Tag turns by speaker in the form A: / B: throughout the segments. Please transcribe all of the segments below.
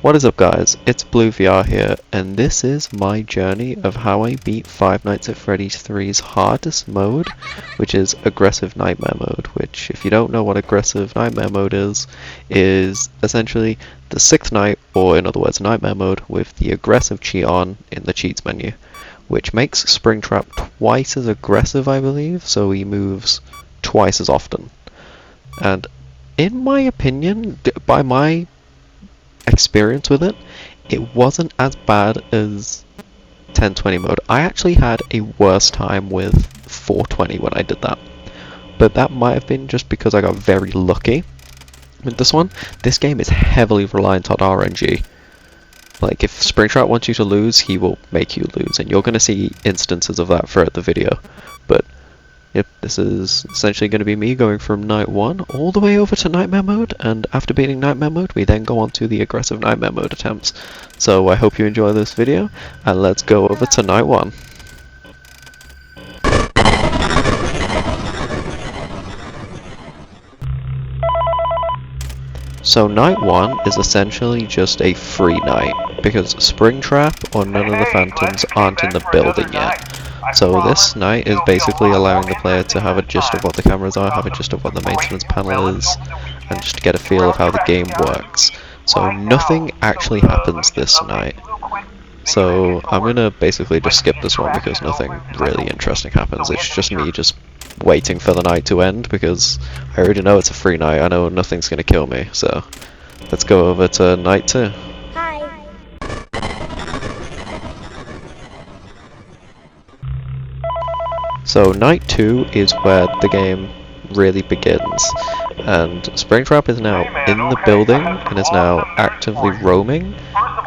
A: What is up guys, it's BlueVR here, and this is my journey of how I beat Five Nights at Freddy's 3's hardest mode, which is Aggressive Nightmare Mode, which, if you don't know what Aggressive Nightmare Mode is essentially the 6th night, or in other words Nightmare Mode, with the aggressive cheat on in the cheats menu, which makes Springtrap twice as aggressive, I believe, so he moves twice as often. And in my opinion, by my experience with it, it wasn't as bad as 1020 mode. I actually had a worse time with 420 when I did that, but that might have been just because I got very lucky with this one. This game is heavily reliant on RNG. Like, if Springtrap wants you to lose, he will make you lose, and you're going to see instances of that throughout the video. But yep, this is essentially going to be me going from night 1 all the way over to Nightmare Mode, and after beating Nightmare Mode, we then go on to the Aggressive Nightmare Mode attempts. So I hope you enjoy this video, and let's go over to night 1. So night 1 is essentially just a free night, because Springtrap or none of the Phantoms aren't in the building yet. So this night is basically allowing the player to have a gist of what the cameras are, have a gist of what the maintenance panel is, and just get a feel of how the game works. So nothing actually happens this night. So I'm gonna basically just skip this one because nothing really interesting happens. It's just me just waiting for the night to end because I already know it's a free night. I know nothing's gonna kill me. So let's go over to night 2. So night 2 is where the game really begins, and Springtrap is now in the building and is now actively roaming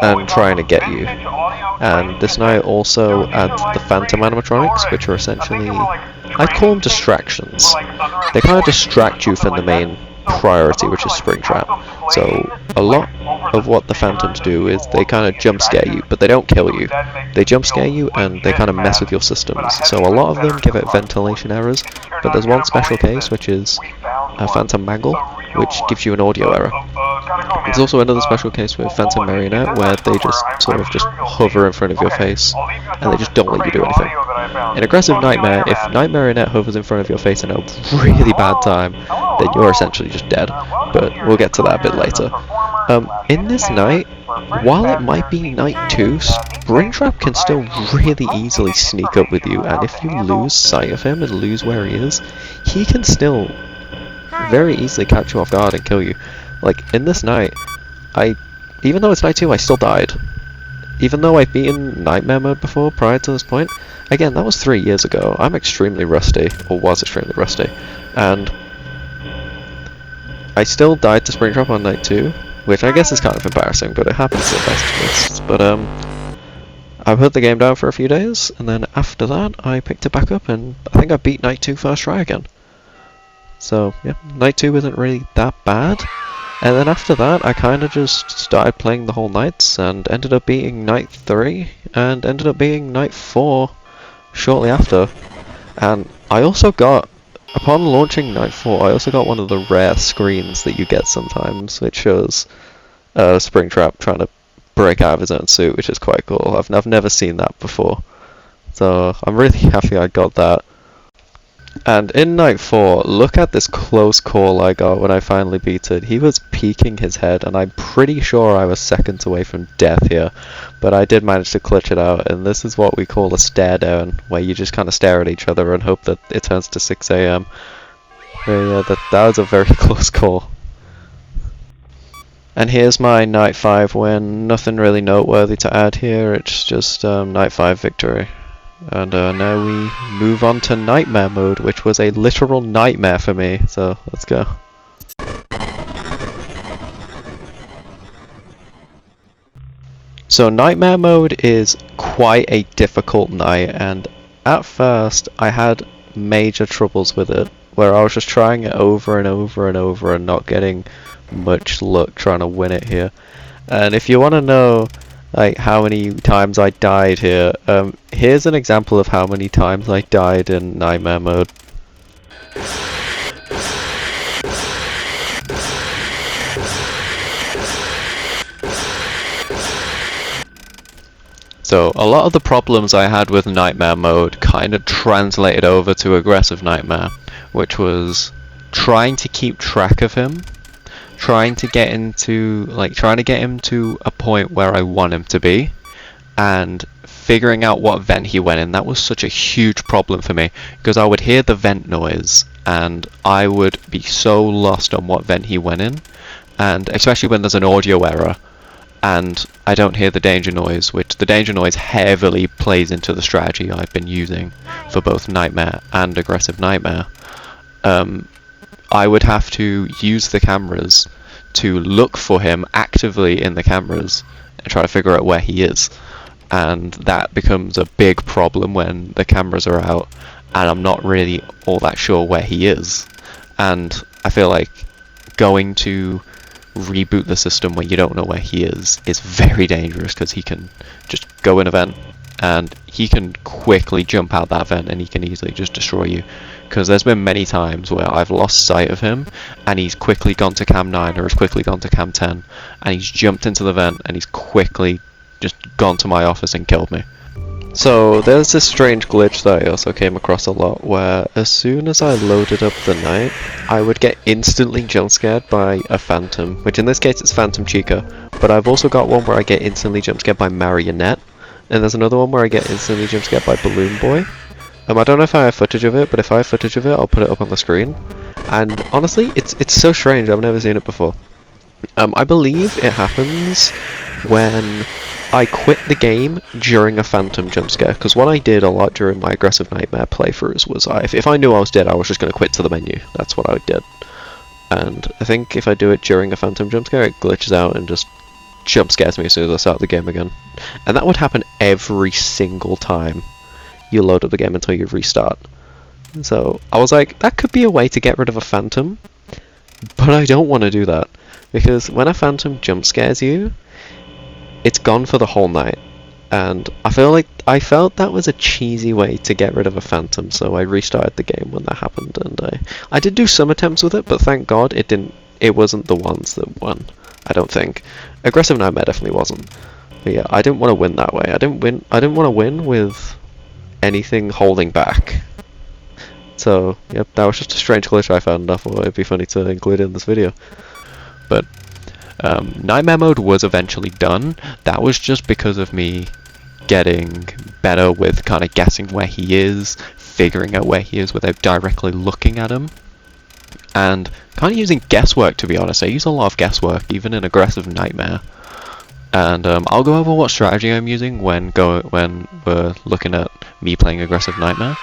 A: and trying to get you. And this night also adds the Phantom animatronics, which are essentially, I call them distractions. They kind of distract you from the main priority, which is Springtrap. So a lot of what the Phantoms do is they kind of jump scare you, but they don't kill you. They jump scare you and they kind of mess with your systems. So a lot of them give it ventilation errors, but there's one special case which is a Phantom Mangle, which gives you an audio error. There's also another special case with Phantom Marionette where they just sort of just hover in front of your face and they just don't let you do anything. In Aggressive Nightmare, if Night Marionette hovers in front of your face in a really bad time, then you're essentially just dead, but we'll get to that a bit later. In this night, while it might be night 2, Springtrap can still really easily sneak up with you, and if you lose sight of him and lose where he is, he can still very easily catch you off guard and kill you. Like, in this night, even though it's night 2, I still died. Even though I've beaten Nightmare Mode before, prior to this point, again, that was 3 years ago. I'm extremely rusty, or was extremely rusty, and I still died to Springtrap on night 2, which I guess is kind of embarrassing, but it happens to the best of us. But I put the game down for a few days, and then after that, I picked it back up, and I think I beat night 2 first try again. So yeah, night 2 isn't really that bad. And then after that, I kind of just started playing the whole nights, and ended up beating night 3, and ended up beating night 4 shortly after. And I also got, upon launching night 4, I also got one of the rare screens that you get sometimes, which shows Springtrap trying to break out of his own suit, which is quite cool. I've never seen that before, so I'm really happy I got that. And in night 4, look at this close call I got when I finally beat it. He was peeking his head, and I'm pretty sure I was seconds away from death here. But I did manage to clutch it out, and this is what we call a stare down, where you just kind of stare at each other and hope that it turns to 6 AM. Yeah, that was a very close call. And here's my night 5 win. Nothing really noteworthy to add here, it's just night 5 victory. And now we move on to Nightmare Mode, which was a literal nightmare for me, so let's go. So Nightmare Mode is quite a difficult night, and at first I had major troubles with it, where I was just trying it over and over and over and not getting much luck trying to win it here. And if you want to know like how many times I died here, here's an example of how many times I died in Nightmare Mode. So a lot of the problems I had with Nightmare mode kind of translated over to Aggressive Nightmare, which was trying to keep track of him, trying to get him to a point where I want him to be, and figuring out what vent he went in. That was such a huge problem for me, because I would hear the vent noise and I would be so lost on what vent he went in, and especially when there's an audio error and I don't hear the danger noise, which the danger noise heavily plays into the strategy I've been using for both Nightmare and Aggressive Nightmare. I would have to use the cameras to look for him actively in the cameras and try to figure out where he is. And that becomes a big problem when the cameras are out and I'm not really all that sure where he is. And I feel like going to reboot the system where you don't know where he is very dangerous, because he can just go in a vent and he can quickly jump out that vent and he can easily just destroy you. Because there's been many times where I've lost sight of him and he's quickly gone to cam 9 or has quickly gone to cam 10 and he's jumped into the vent and he's quickly just gone to my office and killed me. So there's this strange glitch that I also came across a lot, where as soon as I loaded up the night, I would get instantly jump scared by a phantom, which in this case it's Phantom Chica, but I've also got one where I get instantly jump scared by Marionette, and there's another one where I get instantly jump scared by Balloon Boy. I don't know if I have footage of it, but if I have footage of it, I'll put it up on the screen. And honestly, it's so strange, I've never seen it before. I believe it happens when I quit the game during a phantom jump scare, because what I did a lot during my Aggressive Nightmare playthroughs was if I knew I was dead, I was just going to quit to the menu. That's what I did. And I think if I do it during a phantom jump scare, it glitches out and just jump scares me as soon as I start the game again. And that would happen every single time you load up the game until you restart. So I was like, that could be a way to get rid of a phantom, but I don't want to do that, because when a phantom jump scares you, it's gone for the whole night, and I felt that was a cheesy way to get rid of a phantom, so I restarted the game when that happened, and I did do some attempts with it, but thank God it wasn't the ones that won. I don't think. Aggressive Nightmare definitely wasn't. But yeah, I didn't want to win that way. I didn't want to win with anything holding back. So yep, that was just a strange glitch I found. I thought it'd be funny to include in this video. But Nightmare mode was eventually done. That was just because of me getting better with kind of guessing where he is, figuring out where he is without directly looking at him, and kind of using guesswork, to be honest. I use a lot of guesswork, even in Aggressive Nightmare. And I'll go over what strategy I'm using when we're looking at me playing Aggressive Nightmare.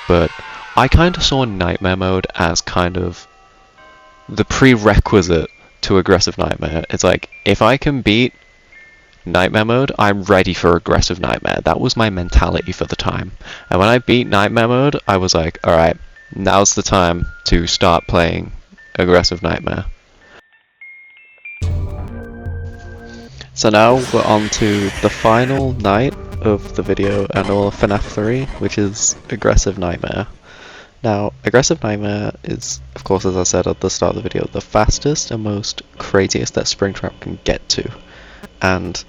A: But I kind of saw Nightmare mode as kind of the prerequisite to Aggressive Nightmare. It's like, if I can beat Nightmare mode, I'm ready for Aggressive Nightmare. That was my mentality for the time. And when I beat Nightmare mode, I was like, alright, now's the time to start playing Aggressive Nightmare. So now we're on to the final night of the video and all of Fnaf 3, which is Aggressive Nightmare. Now, Aggressive Nightmare is, of course, as I said at the start of the video, the fastest and most craziest that Springtrap can get to. And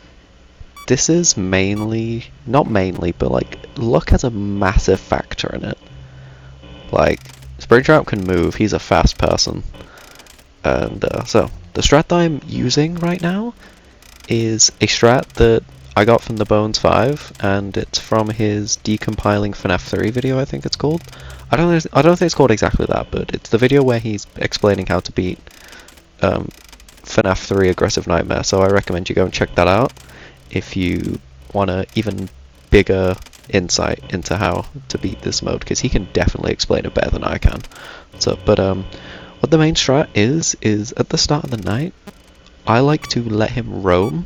A: this is mainly, not mainly, but like, luck has a massive factor in it. Like, Springtrap can move, he's a fast person. And so, the strat that I'm using right now is a strat that I got from the Bones 5, and it's from his Decompiling Fnaf 3 video, I think it's called. I don't think it's called exactly that, but it's the video where he's explaining how to beat Fnaf 3 Aggressive Nightmare, so I recommend you go and check that out if you want an even bigger insight into how to beat this mode, because he can definitely explain it better than I can. So, but what the main strat is at the start of the night, I like to let him roam.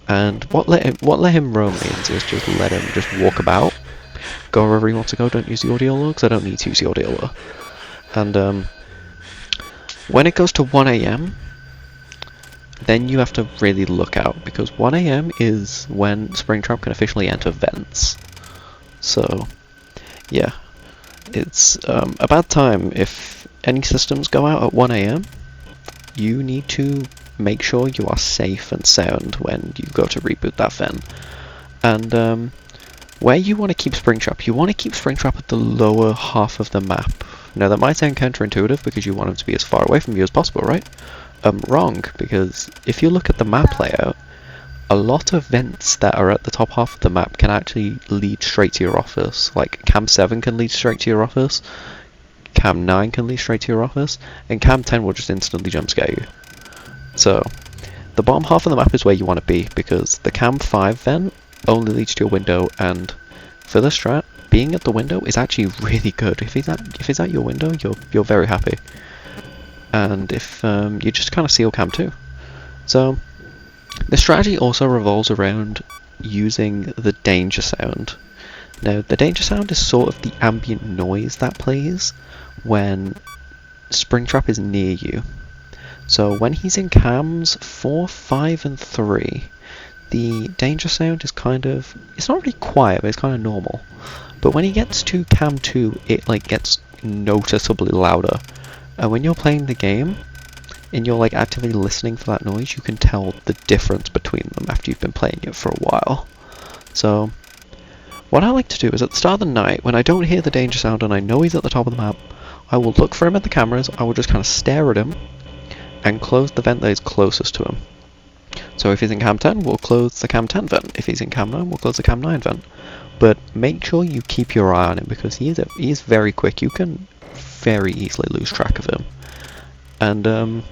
A: And what let him roam means is just let him just walk about, go wherever he wants to go. Don't use the audio log, because I don't need to use the audio log. And when it goes to 1 AM, then you have to really look out, because 1 AM is when Springtrap can officially enter vents. So yeah, it's a bad time. If any systems go out at 1 AM, you need to make sure you are safe and sound when you go to reboot that vent. And where you want to keep Springtrap, you want to keep Springtrap at the lower half of the map. Now that might sound counterintuitive because you want him to be as far away from you as possible, right? Wrong, because if you look at the map layout, a lot of vents that are at the top half of the map can actually lead straight to your office. Like Cam 7 can lead straight to your office, Cam 9 can lead straight to your office, and Cam 10 will just instantly jump scare you. So, the bottom half of the map is where you want to be, because the Cam 5 vent only leads to your window, and for this strat, being at the window is actually really good. If he's at your window, you're very happy. And if you just kind of seal Cam 2. So, the strategy also revolves around using the danger sound. Now, the danger sound is sort of the ambient noise that plays when Springtrap is near you. So when he's in cams 4, 5 and 3, the danger sound is kind of, it's not really quiet, but it's kind of normal. But when he gets to cam 2, it like gets noticeably louder. And when you're playing the game, and you're like actively listening for that noise, you can tell the difference between them after you've been playing it for a while. So, what I like to do is at the start of the night, when I don't hear the danger sound and I know he's at the top of the map, I will look for him at the cameras, I will just kind of stare at him, and close the vent that is closest to him. So if he's in cam 10, we'll close the cam 10 vent. If he's in cam 9, we'll close the cam 9 vent. But make sure you keep your eye on him, because he is very quick. You can very easily lose track of him. And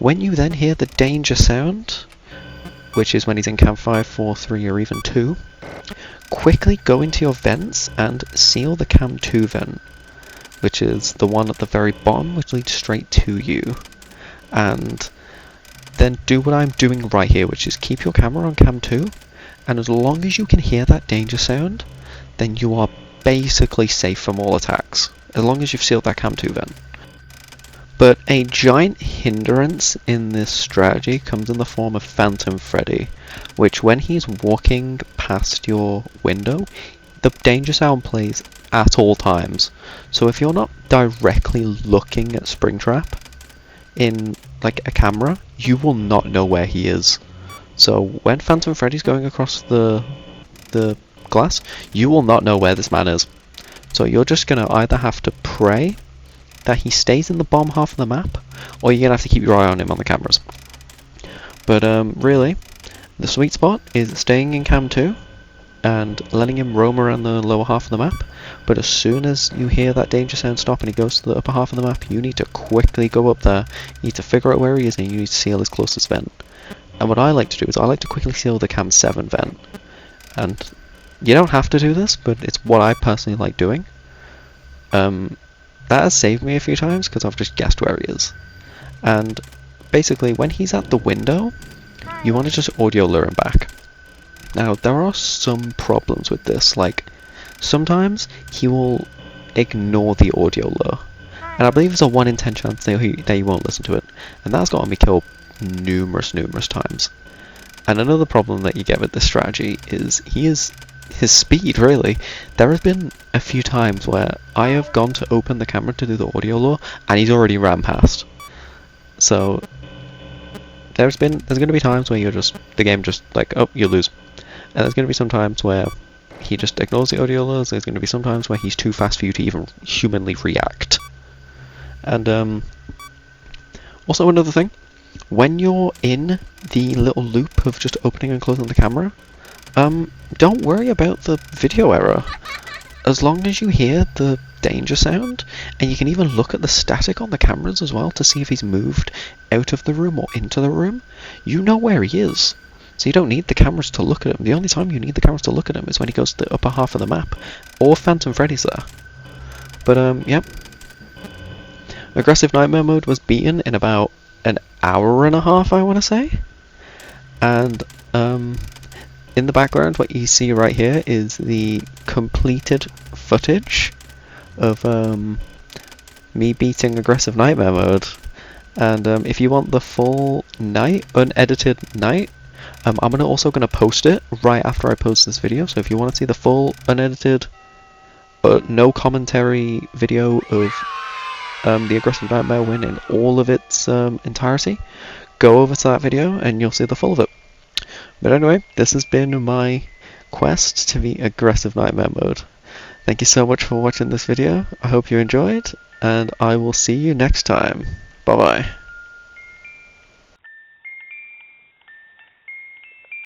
A: when you then hear the danger sound, which is when he's in cam 5, 4, 3 or even 2, quickly go into your vents and seal the cam 2 vent, which is the one at the very bottom which leads straight to you. And then do what I'm doing right here, which is keep your camera on cam 2, and as long as you can hear that danger sound, then you are basically safe from all attacks, as long as you've sealed that cam 2 vent. But a giant hindrance in this strategy comes in the form of Phantom Freddy, which when he's walking past your window, the danger sound plays at all times. So if you're not directly looking at Springtrap in like a camera, you will not know where he is. So when Phantom Freddy's going across the glass, you will not know where this man is. So you're just gonna either have to pray that he stays in the bottom half of the map, or you're gonna have to keep your eye on him on the cameras. But really, the sweet spot is staying in cam 2 and letting him roam around the lower half of the map. But as soon as you hear that danger sound stop and he goes to the upper half of the map, you need to quickly go up there, you need to figure out where he is, and you need to seal his closest vent. And what I like to do is I like to quickly seal the cam 7 vent. And you don't have to do this, but it's what I personally like doing. That has saved me a few times because I've just guessed where he is. And basically when he's at the window, you want to just audio lure him back. Now there are some problems with this, like sometimes he will ignore the audio lure, and I believe there's a 1 in 10 chance that he won't listen to it, and that's gotten me killed numerous times. And another problem that you get with this strategy is his speed, really. There have been a few times where I have gone to open the camera to do the audio lure and he's already ran past. So there's going to be times where the game just like, oh, you lose. And there's going to be some times where he just ignores the audio lures. There's going to be some times where he's too fast for you to even humanly react. And also another thing, when you're in the little loop of just opening and closing the camera, don't worry about the video error. As long as you hear the danger sound, and you can even look at the static on the cameras as well to see if he's moved out of the room or into the room, you know where he is. So you don't need the cameras to look at him. The only time you need the cameras to look at him is when he goes to the upper half of the map, or Phantom Freddy's there. But yep. Aggressive Nightmare mode was beaten in about an hour and a half, I want to say. And in the background, what you see right here is the completed footage of me beating Aggressive Nightmare mode. And if you want the full night, unedited night, I'm also going to post it right after I post this video. So if you want to see the full unedited, no commentary video of the Aggressive Nightmare win in all of its entirety, go over to that video and you'll see the full of it. But anyway, this has been my quest to the aggressive nightmare mode. Thank you so much for watching this video. I hope you enjoyed, and I will see you next time. Bye bye.